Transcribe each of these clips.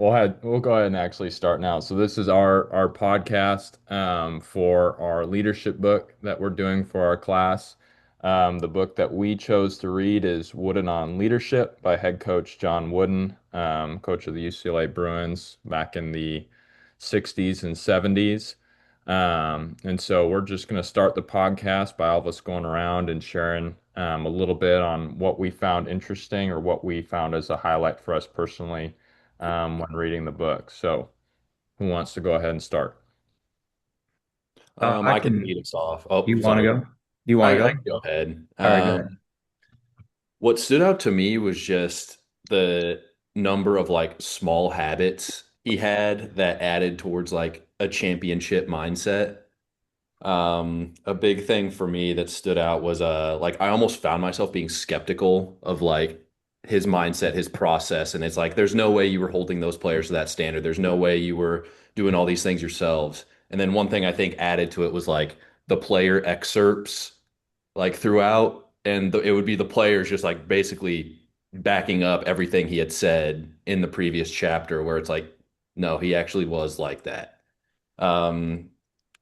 We'll go ahead and actually start now. So this is our podcast for our leadership book that we're doing for our class. The book that we chose to read is Wooden on Leadership by head coach John Wooden, coach of the UCLA Bruins back in the 60s and 70s. And so we're just going to start the podcast by all of us going around and sharing a little bit on what we found interesting or what we found as a highlight for us personally when reading the book. So, who wants to go ahead and start? I I can can. lead us off. Do Oh, you want to sorry. go? Do you want to I go? can go ahead. All right, go ahead. What stood out to me was just the number of like small habits he had that added towards like a championship mindset. A big thing for me that stood out was like I almost found myself being skeptical of like his mindset, his process, and it's like there's no way you were holding those players to that standard. There's no way you were doing all these things yourselves. And then one thing I think added to it was like the player excerpts like throughout, and it would be the players just like basically backing up everything he had said in the previous chapter, where it's like, no, he actually was like that. Um,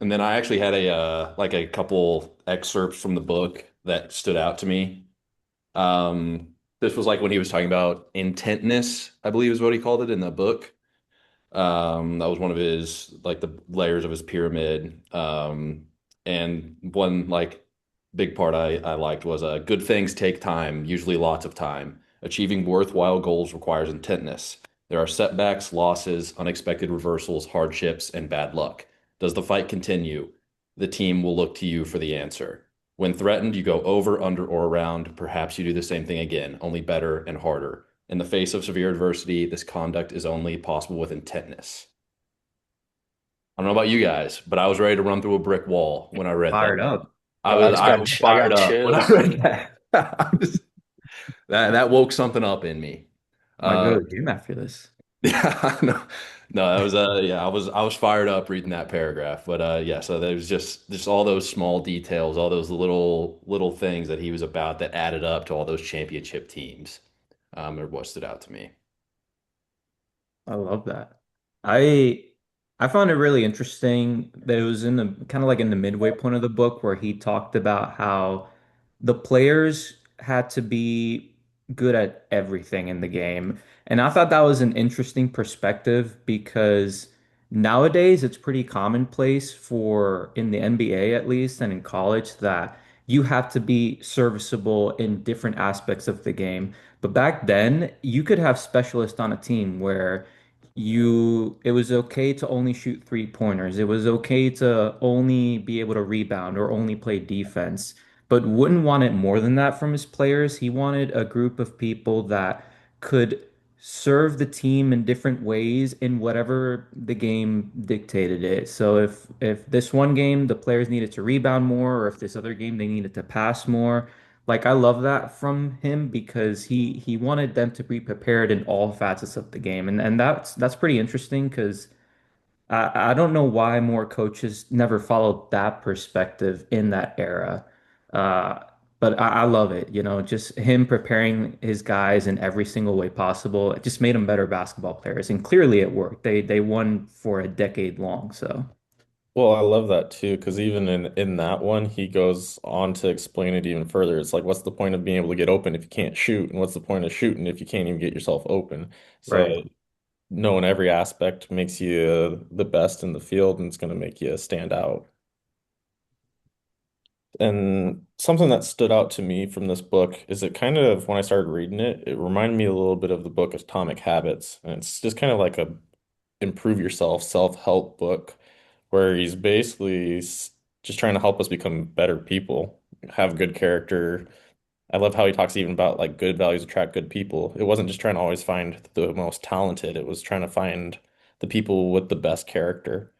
and then I actually had a like a couple excerpts from the book that stood out to me. This was like when he was talking about intentness, I believe is what he called it in the book. That was one of his like the layers of his pyramid. And one like big part I liked was good things take time, usually lots of time. Achieving worthwhile goals requires intentness. There are setbacks, losses, unexpected reversals, hardships, and bad luck. Does the fight continue? The team will look to you for the answer. When threatened, you go over, under, or around. Perhaps you do the same thing again, only better and harder. In the face of severe adversity, this conduct is only possible with intentness. I don't know about you guys, but I was ready to run through a brick wall when I read that. Fired up. I I got was I fired got up when I chills. read that. That woke something up in me. Might Uh, go to the gym after this. yeah, no, no, that was yeah, I was fired up reading that paragraph. But yeah, so there's just all those small details, all those little things that he was about that added up to all those championship teams. Are what stood out to me. I love that. I I found it really interesting that it was in the kind of like in the midway point of the book where he talked about how the players had to be good at everything in the game. And I thought that was an interesting perspective because nowadays it's pretty commonplace for in the NBA at least and in college that you have to be serviceable in different aspects of the game. But back then, you could have specialists on a team where it was okay to only shoot three pointers. It was okay to only be able to rebound or only play defense, but wouldn't want it more than that from his players. He wanted a group of people that could serve the team in different ways in whatever the game dictated it. So if this one game the players needed to rebound more, or if this other game they needed to pass more, like I love that from him because he wanted them to be prepared in all facets of the game, and that's pretty interesting because I don't know why more coaches never followed that perspective in that era. Uh, but I love it, just him preparing his guys in every single way possible. It just made them better basketball players, and clearly it worked. They won for a decade long, so Well, I love that too, because even in that one, he goes on to explain it even further. It's like, what's the point of being able to get open if you can't shoot, and what's the point of shooting if you can't even get yourself open? So, right. knowing every aspect makes you the best in the field, and it's going to make you stand out. And something that stood out to me from this book is it kind of, when I started reading it, it reminded me a little bit of the book Atomic Habits. And it's just kind of like a improve yourself, self-help book where he's basically just trying to help us become better people, have good character. I love how he talks even about like good values attract good people. It wasn't just trying to always find the most talented, it was trying to find the people with the best character.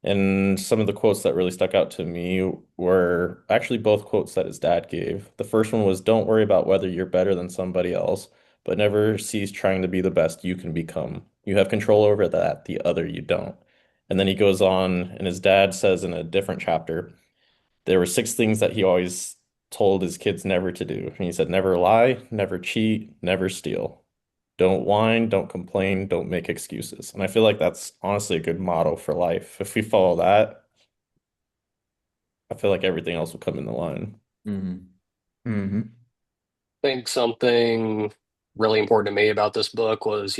And some of the quotes that really stuck out to me were actually both quotes that his dad gave. The first one was, "Don't worry about whether you're better than somebody else, but never cease trying to be the best you can become. You have control over that, the other you don't." And then he goes on, and his dad says in a different chapter, there were six things that he always told his kids never to do. And he said, never lie, never cheat, never steal. Don't whine, don't complain, don't make excuses. And I feel like that's honestly a good motto for life. If we follow that, I feel like everything else will come in the line. Hmm. Hmm. Think something really important to me about this book was,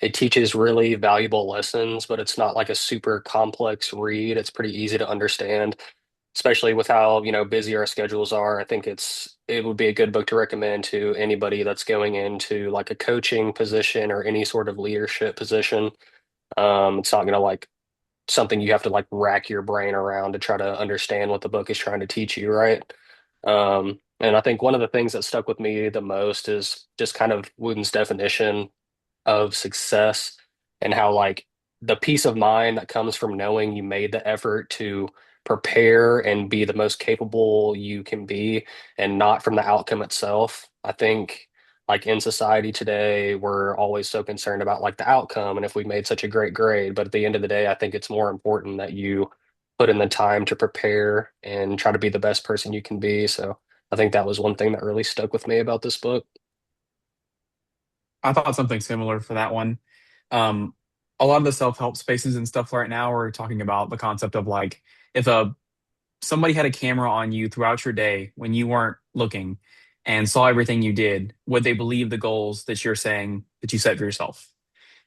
it teaches really valuable lessons, but it's not like a super complex read. It's pretty easy to understand, especially with how, busy our schedules are. I think it would be a good book to recommend to anybody that's going into like a coaching position or any sort of leadership position. It's not gonna like something you have to like rack your brain around to try to understand what the book is trying to teach you, right? And I think one of the things that stuck with me the most is just kind of Wooden's definition of success and how like the peace of mind that comes from knowing you made the effort to prepare and be the most capable you can be and not from the outcome itself. I think like in society today, we're always so concerned about like the outcome and if we made such a great grade. But at the end of the day, I think it's more important that you put in the time to prepare and try to be the best person you can be. So I think that was one thing that really stuck with me about this book. I thought something similar for that one. Um, a lot of the self-help spaces and stuff right now are talking about the concept of like if a somebody had a camera on you throughout your day when you weren't looking and saw everything you did, would they believe the goals that you're saying that you set for yourself?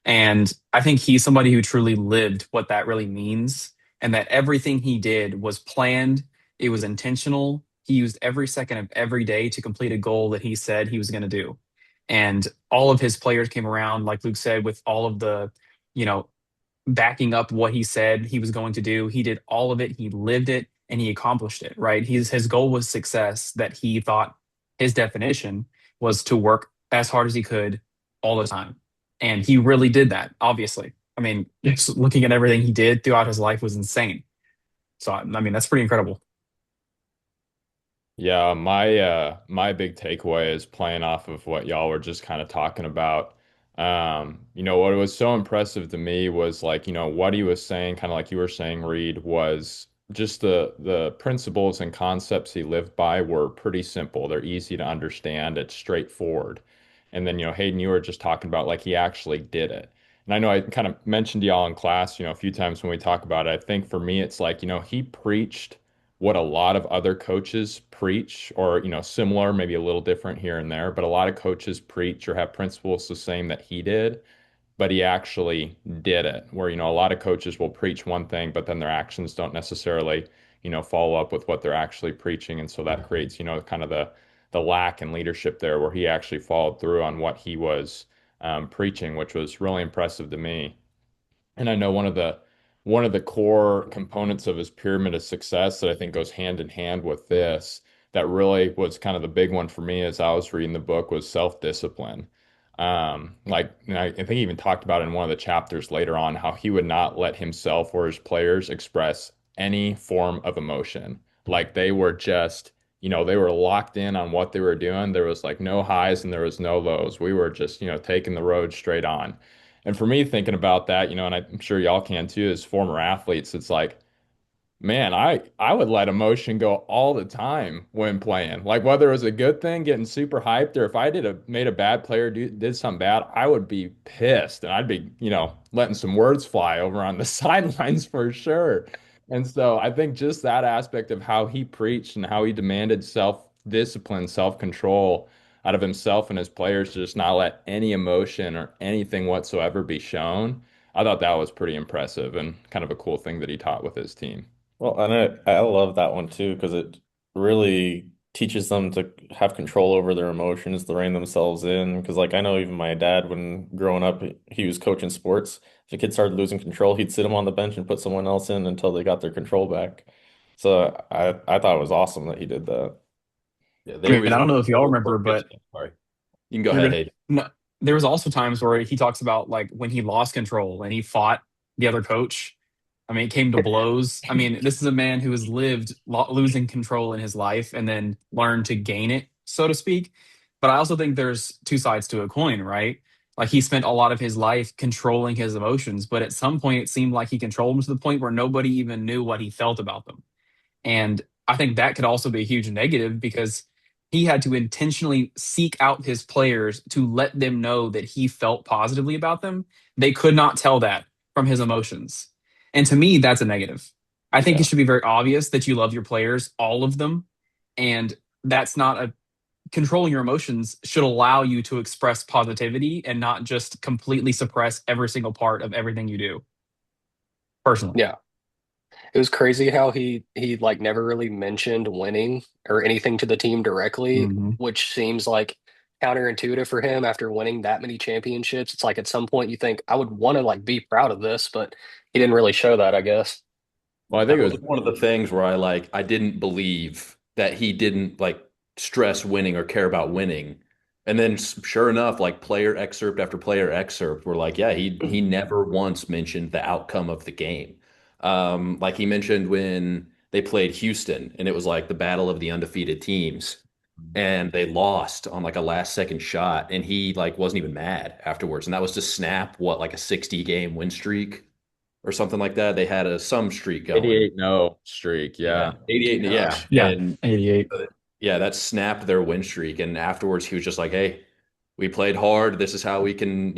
And I think he's somebody who truly lived what that really means, and that everything he did was planned, it was intentional. He used every second of every day to complete a goal that he said he was going to do. And all of his players came around, like Luke said, with all of the, you know, backing up what he said he was going to do. He did all of it, he lived it, and he accomplished it, right? His goal was success that he thought his definition was to work as hard as he could all the time. And he really did that, obviously. I mean, just looking at everything he did throughout his life was insane. So, I mean, that's pretty incredible. Yeah, my big takeaway is playing off of what y'all were just kind of talking about. What was so impressive to me was like, what he was saying, kind of like you were saying, Reed, was just the principles and concepts he lived by were pretty simple. They're easy to understand. It's straightforward. And then, Hayden, you were just talking about like he actually did it. And I know I kind of mentioned to y'all in class, a few times when we talk about it. I think for me, it's like, he preached what a lot of other coaches preach, or, similar, maybe a little different here and there, but a lot of coaches preach or have principles the same that he did, but he actually did it. Where, a lot of coaches will preach one thing, but then their actions don't necessarily, follow up with what they're actually preaching. And so that creates, kind of the lack in leadership there, where he actually followed through on what he was preaching, which was really impressive to me. And I know one of the core components of his pyramid of success that I think goes hand in hand with this, that really was kind of the big one for me as I was reading the book, was self-discipline. I think he even talked about in one of the chapters later on how he would not let himself or his players express any form of emotion. Like they were just, they were locked in on what they were doing. There was like no highs and there was no lows. We were just, taking the road straight on. And for me, thinking about that, and I'm sure y'all can too, as former athletes, it's like, man, I would let emotion go all the time when playing. Like whether it was a good thing, getting super hyped, or if I made a bad player did something bad, I would be pissed and I'd be, letting some words fly over on the sidelines for sure. And so I think just that aspect of how he preached and how he demanded self-discipline, self-control out of himself and his players to just not let any emotion or anything whatsoever be shown. I thought that was pretty impressive and kind of a cool thing that he taught with his team. Well, and I love that one too because it really teaches them to have control over their emotions, to rein themselves in. Because like I know even my dad, when growing up, he was coaching sports. If a kid started losing control, he'd sit him on the bench and put someone else in until they got their control back. So I thought it was awesome that he did that. Yeah, I they mean, I don't know if y'all were remember, focused. but Sorry, you can go you're ahead, good. Hayden. No, there was also times where he talks about like when he lost control and he fought the other coach. I mean, it came to blows. I mean, this is a man who has lived losing control in his life and then learned to gain it, so to speak. But I also think there's two sides to a coin, right? Like he spent a lot of his life controlling his emotions, but at some point it seemed like he controlled them to the point where nobody even knew what he felt about them. And I think that could also be a huge negative because he had to intentionally seek out his players to let them know that he felt positively about them. They could not tell that from his emotions. And to me, that's a negative. I think it Yeah. should be very obvious that you love your players, all of them. And that's not a controlling your emotions should allow you to express positivity and not just completely suppress every single part of everything you do, personally. Yeah. It was crazy how he like never really mentioned winning or anything to the team directly, Hmm. which seems like counterintuitive for him after winning that many championships. It's like at some point you think I would want to like be proud of this, but he didn't really show that, I guess. Well, I think That it was was one of the things where I didn't believe that he didn't like stress winning or care about winning. And then sure enough, like player excerpt after player excerpt were like, yeah, he never once mentioned the outcome of the game. Like he mentioned when they played Houston and it was like the battle of the undefeated teams and they lost on like a last second shot and he like wasn't even mad afterwards. And that was to snap what like a 60 game win streak or something like that. They had a some streak going. 88 no streak. Yeah, Yeah. 88. Yeah, Gosh. Yeah, and 88. yeah, that snapped their win streak. And afterwards, he was just like, "Hey, we played hard. This is how we can,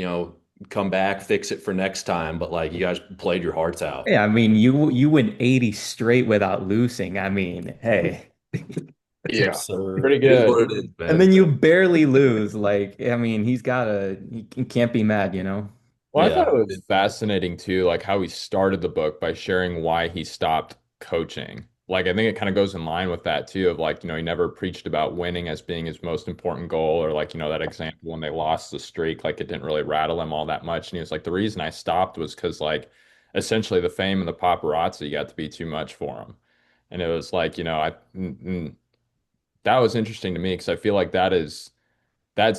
come back, fix it for next time. But like, you guys played your hearts out." Yeah, I mean, you went 80 straight without losing. I mean, hey. It's Yeah. absurd. Pretty It is good. what it is, And man. then you barely lose. Like, I mean, he can't be mad, you know? Well, I thought it Yeah. was fascinating too, like how he started the book by sharing why he stopped coaching. Like, I think it kind of goes in line with that too, of like, he never preached about winning as being his most important goal, or like, that example when they lost the streak, like it didn't really rattle him all that much. And he was like, the reason I stopped was because, like, essentially the fame and the paparazzi got to be too much for him. And it was like, that was interesting to me because I feel like that's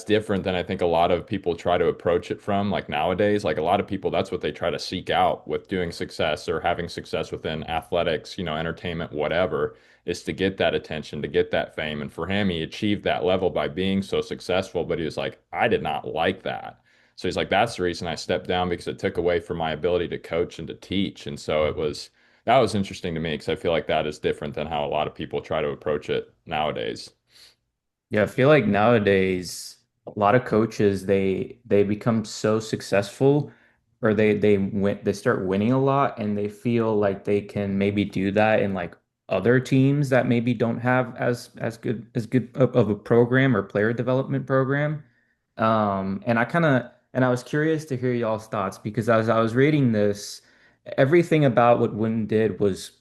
different than I think a lot of people try to approach it from. Like nowadays, like a lot of people, that's what they try to seek out with doing success or having success within athletics, entertainment, whatever, is to get that attention, to get that fame. And for him, he achieved that level by being so successful, but he was like, I did not like that. So he's like, that's the reason I stepped down because it took away from my ability to coach and to teach. And so that was interesting to me because I feel like that is different than how a lot of people try to approach it nowadays. Yeah, I feel like nowadays a lot of coaches they become so successful or they start winning a lot and they feel like they can maybe do that in like other teams that maybe don't have as good of a program or player development program. And I was curious to hear y'all's thoughts because as I was reading this, everything about what Wooden did was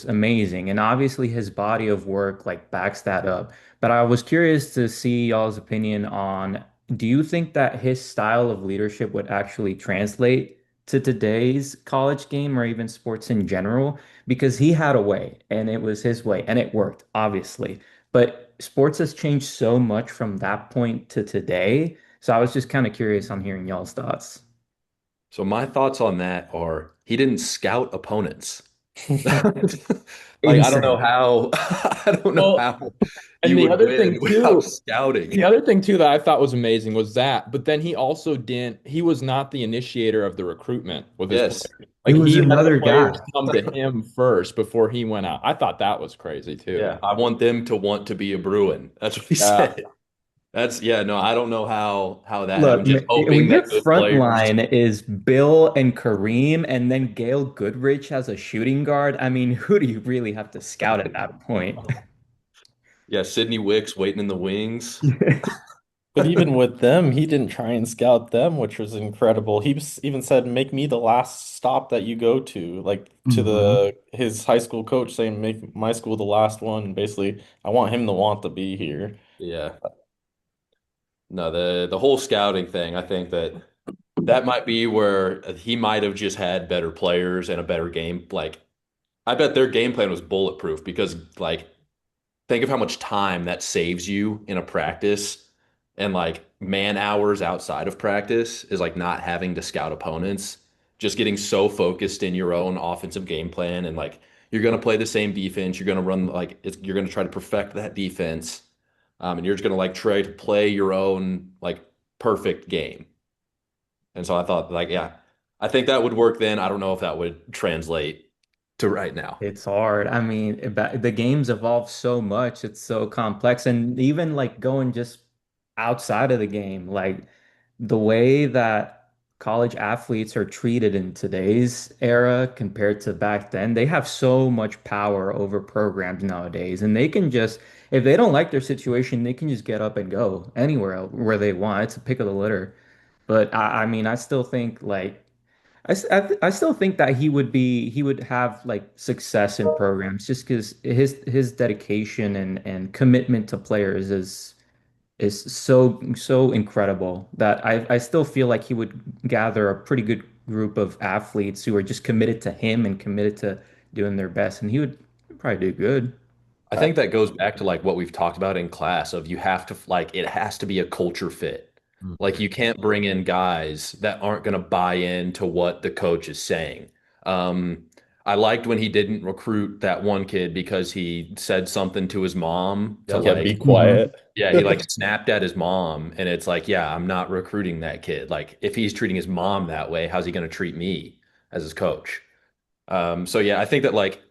amazing. And obviously his body of work like backs that up. But I was curious to see y'all's opinion on, do you think that his style of leadership would actually translate to today's college game or even sports in general? Because he had a way and it was his way and it worked, obviously. But sports has changed so much from that point to today. So I was just kind of curious on hearing y'all's thoughts. So my thoughts on that are he didn't scout opponents. Like I don't know Insane. how I don't know Well, how and you the would other win thing without too, scouting. the other thing too that I thought was amazing was that, but then he also didn't, he was not the initiator of the recruitment with his Yes. players. It Like was he had the another players guy. come to him first before he went out. I thought that was crazy too. Yeah, I want them to want to be a Bruin. That's what he Yeah. said. That's yeah, no, I don't know how that Look, happened. Just when hoping your that good front players. line is Bill and Kareem, and then Gail Goodrich as a shooting guard, I mean, who do you really have to scout at that point? Yeah, Sidney Wicks waiting in the wings. But even with them, he didn't try and scout them, which was incredible. Even said, "Make me the last stop that you go to," like to Hmm. the his high school coach saying, "Make my school the last one." Basically, I want him to want to be here. Yeah. No, the whole scouting thing, I think that might be where he might have just had better players and a better game. Like, I bet their game plan was bulletproof because, like, think of how much time that saves you in a practice and like man hours outside of practice is like not having to scout opponents, just getting so focused in your own offensive game plan and like you're going to play the same defense, you're going to run like you're going to try to perfect that defense, and you're just going to like try to play your own like perfect game. And so I thought like yeah, I think that would work then. I don't know if that would translate to right now. It's hard. I mean, the game's evolved so much. It's so complex. And even like going just outside of the game, like the way that college athletes are treated in today's era compared to back then, they have so much power over programs nowadays. And they can just, if they don't like their situation, they can just get up and go anywhere where they want. It's a pick of the litter. But I mean, I still think like I still think that he would have like success in programs just because his dedication and commitment to players is so incredible that I still feel like he would gather a pretty good group of athletes who are just committed to him and committed to doing their best, and he would probably do good. I think that goes back to like what we've talked about in class of you have to like it has to be a culture fit. Like Mhm. you can't bring in guys that aren't going to buy into what the coach is saying. Um, I liked when he didn't recruit that one kid because he said something to his mom to Yeah, be like, Hmm. quiet. yeah, he like snapped at his mom, and it's like, yeah, I'm not recruiting that kid. Like if he's treating his mom that way, how's he going to treat me as his coach? So yeah, I think that like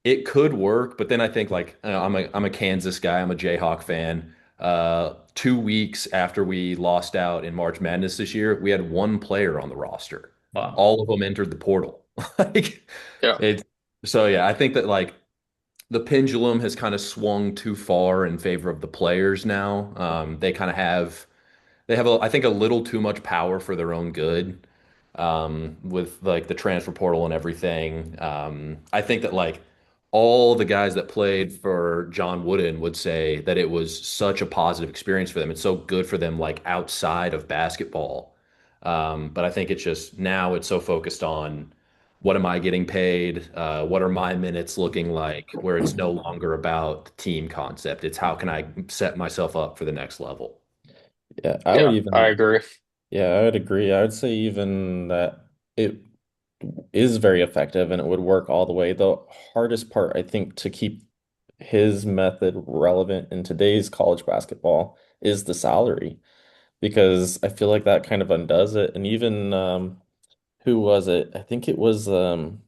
it could work, but then I think like I'm a Kansas guy. I'm a Jayhawk fan. 2 weeks after we lost out in March Madness this year, we had one player on the roster. Wow. All of them entered the portal. Like Yeah. it. So yeah, I think that like the pendulum has kind of swung too far in favor of the players now. They kind of have I think a little too much power for their own good with like the transfer portal and everything. I think that like all the guys that played for John Wooden would say that it was such a positive experience for them. It's so good for them like outside of basketball. But I think it's just now it's so focused on what am I getting paid? What are my minutes looking like? Where it's no longer about the team concept. It's how can I set myself up for the next level? Yeah, I would Yeah, I even, agree. yeah, I would agree. I would say even that it is very effective and it would work all the way. The hardest part, I think, to keep his method relevant in today's college basketball is the salary, because I feel like that kind of undoes it. And even who was it? I think it was one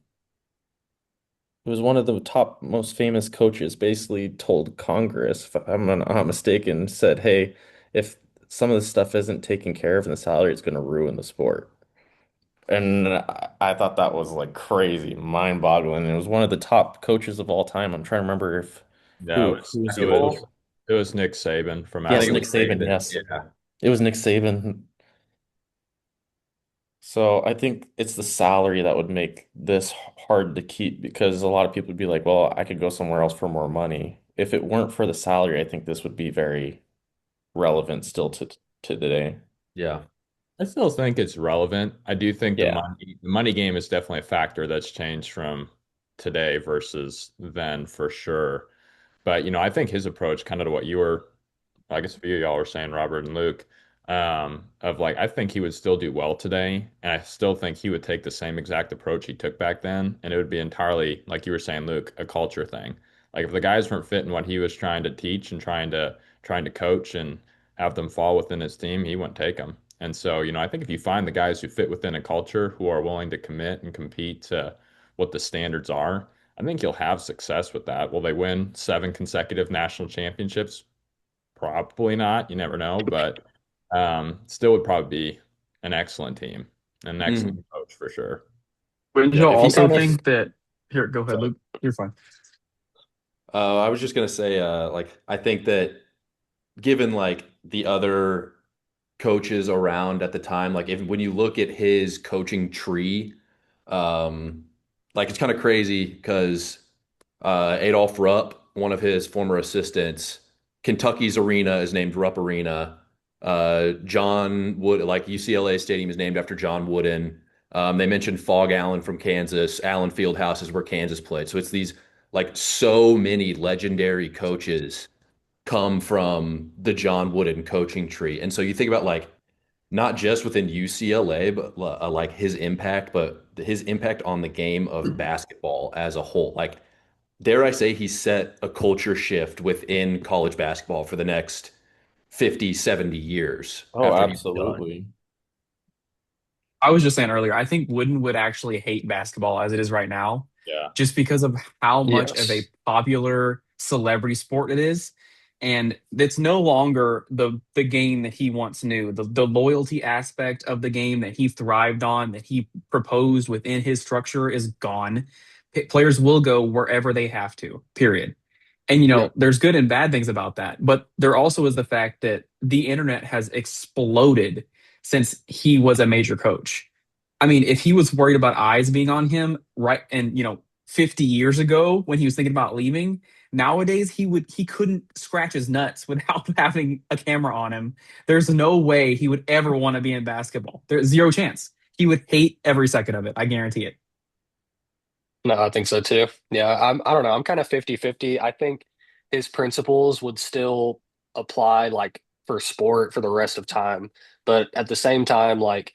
of the top most famous coaches basically told Congress, if I'm not mistaken, said, "Hey, if some of this stuff isn't taken care of in the salary, it's going to ruin the sport." And I thought that was like crazy, mind-boggling. And it was one of the top coaches of all time. I'm trying to remember if Yeah, who was it the was quote? it was Nick Saban from I think Yes, it Nick was Alabama. Saban. Saban. Yes, Yeah. it was Nick Saban. So I think it's the salary that would make this hard to keep, because a lot of people would be like, well, I could go somewhere else for more money. If it weren't for the salary, I think this would be very relevant still to today. Yeah. I still think it's relevant. I do think Yeah. the money game is definitely a factor that's changed from today versus then for sure. But I think his approach, kind of to what you were, I guess a few of y'all were saying, Robert and Luke, of like, I think he would still do well today, and I still think he would take the same exact approach he took back then, and it would be entirely, like you were saying, Luke, a culture thing. Like if the guys weren't fitting what he was trying to teach and trying to coach and have them fall within his team, he wouldn't take them. And so, I think if you find the guys who fit within a culture who are willing to commit and compete to what the standards are, I think you'll have success with that. Will they win 7 consecutive national championships? Probably not. You never know, but still would probably be an excellent team, an excellent Mhm. coach for sure. Wouldn't Yeah. you If he also kind of, think that? Here, go ahead, Luke. You're fine. I was just gonna say, like, I think that given like the other coaches around at the time, like if when you look at his coaching tree, um, like it's kind of crazy because Adolph Rupp, one of his former assistants, Kentucky's arena is named Rupp Arena. John Wood, like UCLA Stadium, is named after John Wooden. They mentioned Fog Allen from Kansas. Allen Fieldhouse is where Kansas played. So it's these like so many legendary coaches come from the John Wooden coaching tree. And so you think about like not just within UCLA, but like his impact, but his impact on the game of basketball as a whole. Like, dare I say, he set a culture shift within college basketball for the next 50, 70 years Oh, after he was done. absolutely. I was just saying earlier, I think Wooden would actually hate basketball as it is right now Yeah. just because of how much of a Yes. popular celebrity sport it is. And it's no longer the game that he once knew. The loyalty aspect of the game that he thrived on, that he proposed within his structure is gone. Players will go wherever they have to, period. And Yeah. there's good and bad things about that, but there also is the fact that the internet has exploded since he was a major coach. I mean, if he was worried about eyes being on him, right, and 50 years ago when he was thinking about leaving, nowadays he couldn't scratch his nuts without having a camera on him. There's no way he would ever want to be in basketball. There's zero chance. He would hate every second of it. I guarantee it. No, I think so too. Yeah, I don't know. I'm kind of 50-50. I think his principles would still apply like for sport for the rest of time. But at the same time, like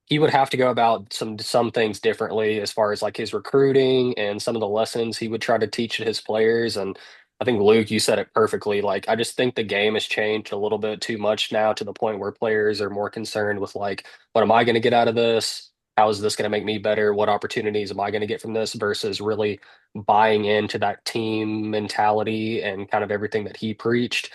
he would have to go about some things differently as far as like his recruiting and some of the lessons he would try to teach his players. And I think Luke, you said it perfectly. Like I just think the game has changed a little bit too much now to the point where players are more concerned with like, what am I going to get out of this? How is this going to make me better? What opportunities am I going to get from this versus really buying into that team mentality and kind of everything that he preached.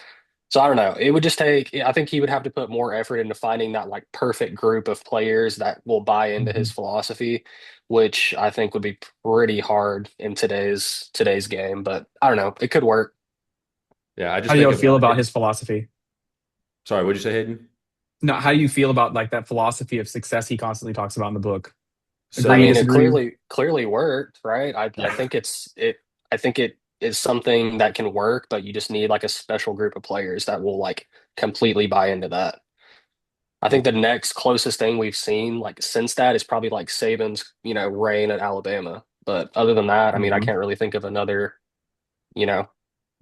So I don't know. It would just take, I think he would have to put more effort into finding that like perfect group of players that will buy into his Mhm. philosophy, which I think would be pretty hard in today's game. But I don't know. It could work. Yeah, I How just do think you of feel about his philosophy? sorry, what'd you say, Hayden? No, how do you feel about like that philosophy of success he constantly talks about in the book? I Agree, So mean, it disagree? clearly worked, right? I yeah, think I think it is something that can work, but you just need like a special group of players that will like completely buy into that. I think the next closest thing we've seen like since that is probably like Saban's, reign at Alabama. But other than that, I mean, I Mhm. can't really think of another, you know,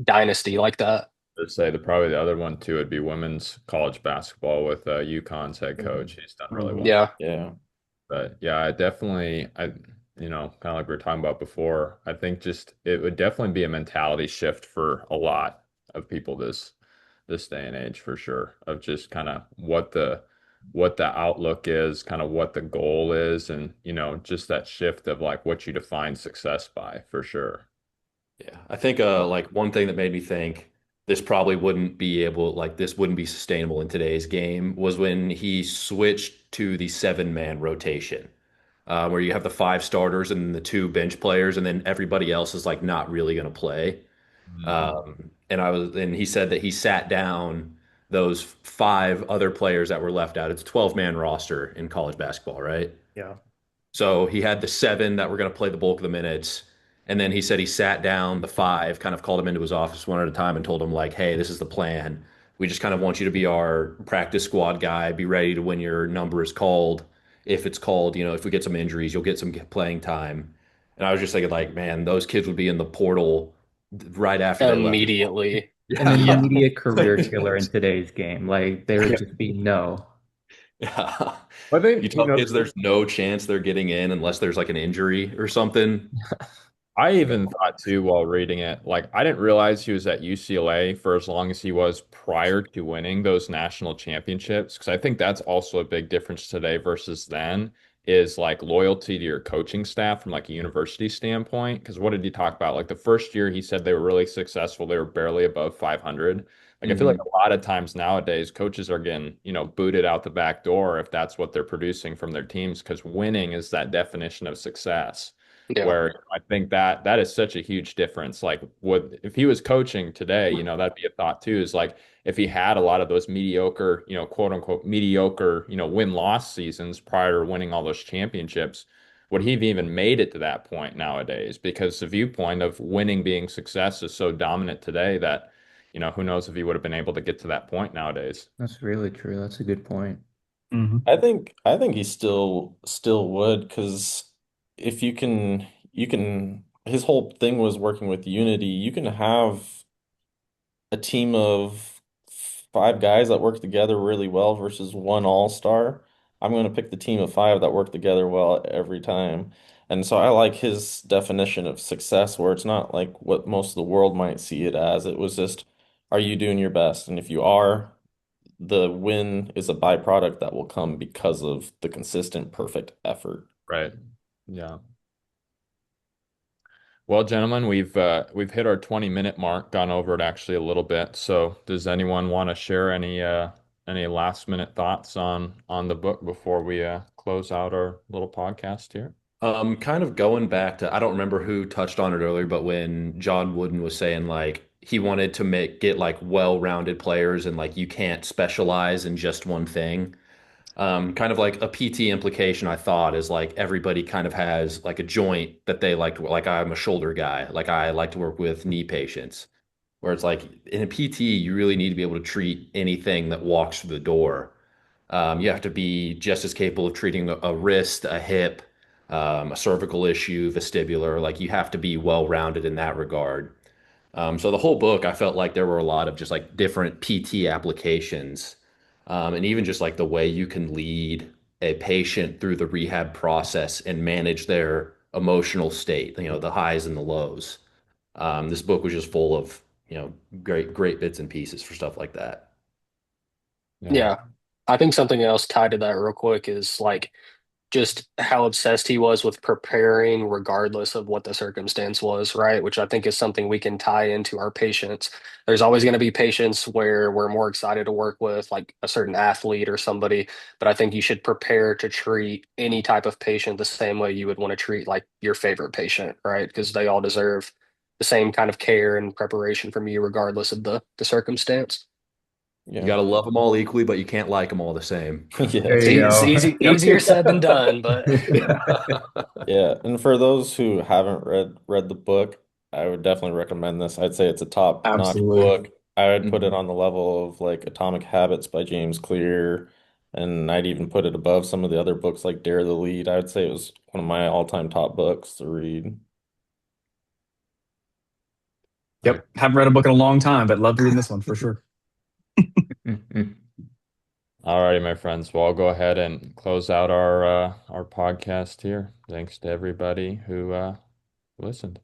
dynasty like that. I'd say probably the other one too would be women's college basketball with UConn's head coach. Mhm. He's done really well. Mhm. Yeah. Yeah. But yeah, kind of like we were talking about before, I think just it would definitely be a mentality shift for a lot of people this day and age for sure, of just kind of what the outlook is, kind of what the goal is, and just that shift of like what you define success by for sure. yeah. I think like one thing that made me think this wouldn't be sustainable in today's game was when he switched to the 7-man rotation. Where you have the 5 starters and the 2 bench players, and then everybody else is like not really going to play. And he said that he sat down those 5 other players that were left out. It's a 12-man roster in college basketball, right? Yeah. So he had the 7 that were going to play the bulk of the minutes. And then he said he sat down the 5, kind of called them into his office one at a time and told them, like, hey, this is the plan. We just kind of want you to be our practice squad guy. Be ready to when your number is called. If it's called, if we get some injuries, you'll get some playing time. And I was just thinking, like, man, those kids would be in the portal right after they left. Immediately. An Yeah. Yeah. immediate career killer in today's game. Like there would Yeah. just be no. Yeah. I You think, tell kids there's no chance they're getting in unless there's like an injury or something. I even thought too while reading it, like I didn't realize he was at UCLA for as long as he was prior to winning those national championships. Because I think that's also a big difference today versus then is like loyalty to your coaching staff from like a university standpoint. Because what did he talk about? Like the first year he said they were really successful, they were barely above 500. Like I feel like Hmm. a lot of times nowadays coaches are getting, booted out the back door if that's what they're producing from their teams because winning is that definition of success Yeah. where I think that is such a huge difference. Like, would if he was coaching today, that'd be a thought too. Is like if he had a lot of those mediocre, quote unquote mediocre, win-loss seasons prior to winning all those championships, would he have even made it to that point nowadays? Because the viewpoint of winning being success is so dominant today that, who knows if he would have been able to get to that point nowadays. That's really true. That's a good point. Mhm. I think he still would because if you can his whole thing was working with unity. You can have a team of 5 guys that work together really well versus one all-star. I'm going to pick the team of 5 that work together well every time. And so I like his definition of success where it's not like what most of the world might see it as. It was just, are you doing your best? And if you are, the win is a byproduct that will come because of the consistent, perfect effort. Right. Yeah. Well, gentlemen, we've hit our 20-minute mark, gone over it actually a little bit. So, does anyone want to share any last minute thoughts on the book before we close out our little podcast here? Kind of going back to, I don't remember who touched on it earlier, but when John Wooden was saying like he wanted to get like well-rounded players and like you can't specialize in just one thing. Kind of like a PT implication, I thought, is like everybody kind of has like a joint that they like to, like I'm a shoulder guy, like I like to work with knee patients, where it's like in a PT, you really need to be able to treat anything that walks through the door. You have to be just as capable of treating a wrist, a hip, a cervical issue, vestibular. Like you have to be well-rounded in that regard. So the whole book, I felt like there were a lot of just like different PT applications, and even just like the way you can lead a patient through the rehab process and manage their emotional state, the highs and the lows. This book was just full of, great bits and pieces for stuff like that. Yeah. Yeah. I think something else tied to that real quick is like just how obsessed he was with preparing regardless of what the circumstance was, right? Which I think is something we can tie into our patients. There's always going to be patients where we're more excited to work with, like a certain athlete or somebody, but I think you should prepare to treat any type of patient the same way you would want to treat like your favorite patient, right? Because they all deserve the same kind of care and preparation from you, regardless of the circumstance. You Yeah. got to love them all equally, but you can't like them all the same. There Yes. you It's go. easy, Yep. easier said than done, but Yeah, and for those who haven't read the book, I would definitely recommend this. I'd say it's a top-notch Absolutely. book. I would put it Mhm. on the level of like Atomic Habits by James Clear, and I'd even put it above some of the other books like Dare the Lead. I would say it was one of my all-time top books to read. I Yep. Haven't read a book in a long time, but love reading this one for sure. All righty, my friends. Well, I'll go ahead and close out our podcast here. Thanks to everybody who listened.